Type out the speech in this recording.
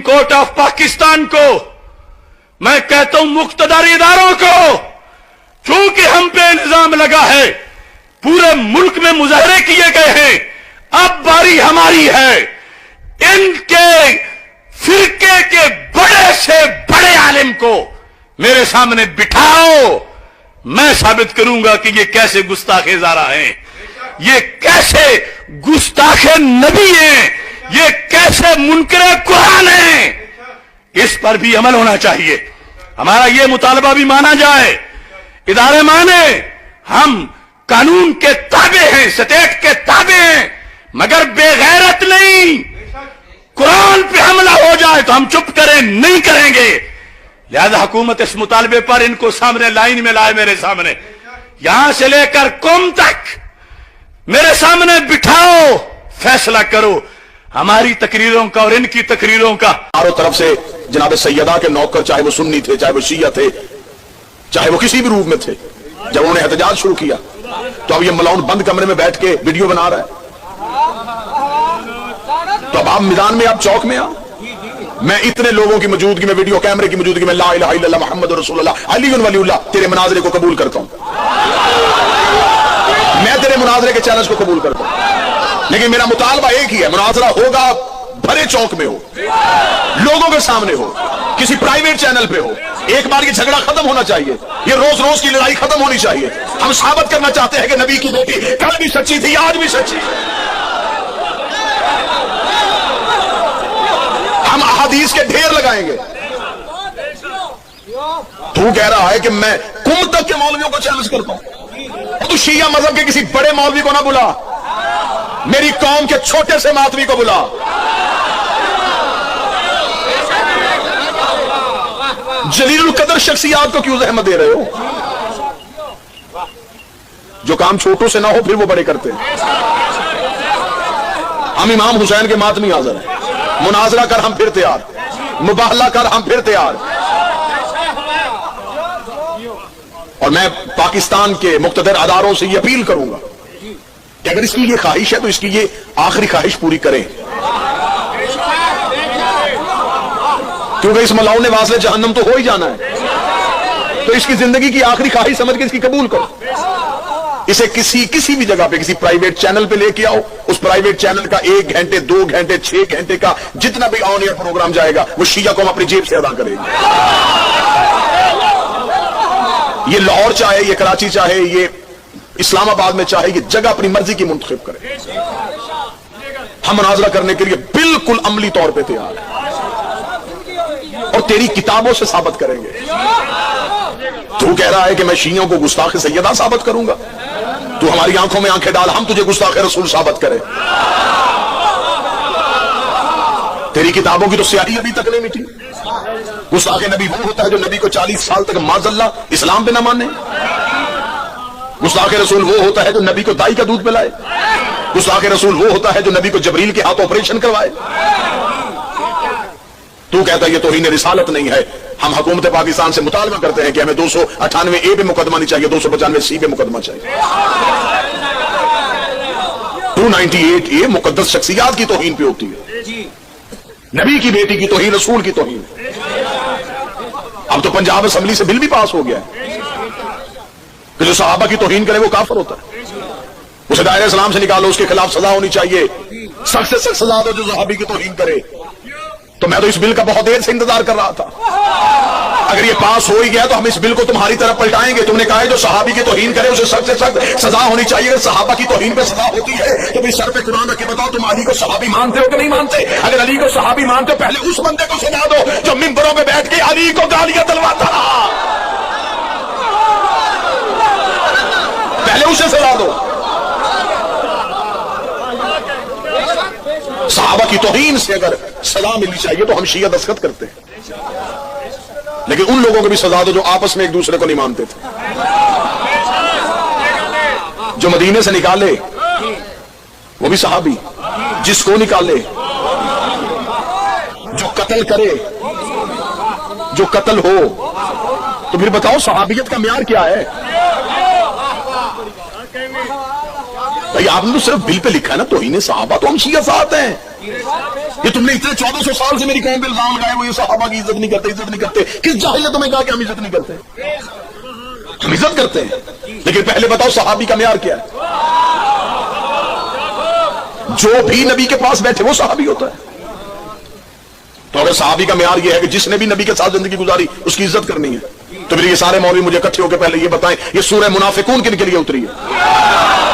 Court of Pakistan को, मैं कहता हूं मुख्तदार इदारों को, चूंकि हम पे इल्जाम लगा है, पूरे मुल्क में मुजाहरे किए गए हैं, अब बारी हमारी है। इनके फिरके के बड़े से बड़े आलिम को मेरे सामने बिठाओ, मैं साबित करूंगा कि ये कैसे गुस्ताखे ज़ारा हैं, ये कैसे गुस्ताखे नबी हैं, ये कैसे मुनकरे कुरान हैं। इस पर भी अमल होना चाहिए। हमारा ये मुतालबा भी माना जाए, इदारे माने हम कानून के ताबे हैं, स्टेट के ताबे हैं, मगर बेगैरत नहीं। कुरान पे हमला हो जाए तो हम चुप करें, नहीं करेंगे। लिहाजा हुकूमत इस मुतालबे पर इनको सामने लाइन में लाए, मेरे सामने, यहां से लेकर कौम तक मेरे सामने बिठाओ, फैसला करो हमारी तकरीरों का और इनकी तकरीरों का। चारों तरफ से जनाब सैयदा के नौकर, चाहे वो सुन्नी थे, चाहे वो शिया थे, चाहे वो किसी भी रूप में थे, जब उन्होंने एहतजाज शुरू किया तो अब ये मलाउन बंद कमरे में बैठ के वीडियो बना रहा है। तो अब आप मैदान में, आप चौक में आ, मैं इतने लोगों की मौजूदगी में, वीडियो कैमरे की मौजूदगी में, ला इलाहा इल्लल्लाह मुहम्मद रसूलुल्लाह अली वलीउल्लाह तेरे मुनाजरे को कबूल करता हूं। मैं तेरे मुनाजरे के चैलेंज को कबूल करता हूं, लेकिन मेरा मुतालबा एक ही है, मुनाजरा होगा भरे चौक में हो, लोगों के सामने हो, किसी प्राइवेट चैनल पे हो। एक बार ये झगड़ा खत्म होना चाहिए, ये रोज रोज की लड़ाई खत्म होनी चाहिए। हम साबित करना चाहते हैं कि नबी की बेटी कल भी सच्ची थी, आज भी सच्ची है। हम अहादीस के ढेर लगाएंगे। तू कह रहा है कि मैं कुम तक के मौलवियों को चैलेंज करता हूं, तू शिया मजहब के किसी बड़े मौलवी को ना बुला, मेरी कौम के छोटे से मातवी को बुला। जलीलुल कदर शख्सियात को क्यों जहमत दे रहे हो? जो काम छोटों से ना हो फिर वो बड़े करते हैं। हम इमाम हुसैन के मातमी हाजिर हैं, मुनाजरा कर हम फिर तैयार, मुबाहला कर हम फिर तैयार। और मैं पाकिस्तान के मुख्तदर अदारों से ये अपील करूंगा कि अगर इसकी ये ख्वाहिश है तो इसकी ये आखिरी ख्वाहिश पूरी करें, क्योंकि इस मलाउ ने वासले जहन्नम तो हो ही जाना है। तो इसकी जिंदगी की आखिरी ख्वाहिश समझ के इसकी कबूल करो। इसे किसी भी जगह पे, किसी प्राइवेट चैनल पे लेके आओ, उस प्राइवेट चैनल का 1 घंटे 2 घंटे 6 घंटे का जितना भी ऑन एयर प्रोग्राम जाएगा वो शिया को हम अपनी जेब से अदा करेंगे। ये लाहौर चाहे, ये कराची चाहे, ये इस्लामाबाद में चाहे, ये जगह अपनी मर्जी की मुंतखब करे। हम मुनाजरा करने के लिए बिल्कुल अमली तौर पे तैयार हैं और तेरी किताबों से साबित करेंगे। तू कह रहा है कि मैं शियों को गुस्ताखे सैयदा साबित करूंगा, तू हमारी आंखों में आंखें डाल, हम तुझे गुस्ताखे रसूल साबित करें। तेरी किताबों की तो स्याही अभी तक नहीं मिटी। गुस्ताखे नबी वो होता है जो नबी को 40 साल तक माज़अल्लाह इस्लाम पे ना माने। गुस्ताखे रसूल वो होता है जो नबी को दाई का दूध पिलाए। गुस्ताखे रसूल वो होता है जो नबी को जबरील के हाथ ऑपरेशन करवाए। तू कहता है ये तौहीन रिसालत नहीं है। हम हुकूमत पाकिस्तान से मुतालबा करते हैं कि हमें 298A पे मुकदमा नहीं चाहिए, 295C पे मुकदमा चाहिए। 298A मुकद्दस शख्सियात की तौहीन पे होती है, नबी की बेटी की तौहीन, रसूल की तौहीन। अब तो पंजाब असेंबली से बिल भी पास हो गया है कि जो सहाबा की तौहीन करे वो काफिर होता है, उसे दायरे इस्लाम से निकालो, उसके खिलाफ सजा होनी चाहिए, सख्त से सख्त सजा दो जो सहाबी की तौहीन करे। तो मैं तो इस बिल का बहुत देर से इंतजार कर रहा था। अगर ये पास हो ही गया तो हम इस बिल को तुम्हारी तरफ पलटाएंगे। तुमने कहा है जो सहाबी की तौहीन करे उसे सख्त से सख्त सजा होनी चाहिए। अगर सहाबा की तौहीन पे सजा होती है तो भी सर पे कुरान रख के बताओ तुम अली को सहाबी मानते हो कि नहीं मानते? अगर अली को सहाबी मानते हो पहले उस बंदे को सुना दो जो मिंबरों पे बैठ के अली को गालियां दिलवाता रहा, पहले उसे सजा दो। सहाबा की तौहीन से अगर सजा मिलनी चाहिए तो हम शिया दस्तखत करते हैं, लेकिन उन लोगों को भी सजा दो जो आपस में एक दूसरे को नहीं मानते थे, जो मदीने से निकाले वो भी सहाबी, जिसको निकाले, जो कत्ल करे, जो कत्ल हो। तो फिर बताओ सहाबियत का म्यार क्या है? भाई आपने तो सिर्फ बिल पे लिखा है ना तौहीन सहाबा, तो हम शिया साथ हैं। یہ تم نے اتنے 1400 سال سے میری قوم پہ الزام لگائے وہ یہ صحابہ کی عزت نہیں کرتے کس جاہل نے تمہیں کہا کہ ہم عزت نہیں کرتے؟ ہم عزت کرتے ہیں، لیکن پہلے بتاؤ صحابی کا معیار کیا ہے؟ جو بھی نبی کے پاس بیٹھے وہ صحابی ہوتا ہے۔ تو اگر صحابی کا معیار یہ ہے کہ جس نے بھی نبی کے ساتھ زندگی گزاری اس کی عزت کرنی ہے، تو پھر یہ سارے مولوی مجھے اکٹھے ہو کے پہلے یہ بتائیں یہ سورہ منافقون کن کے لیے اتری ہے؟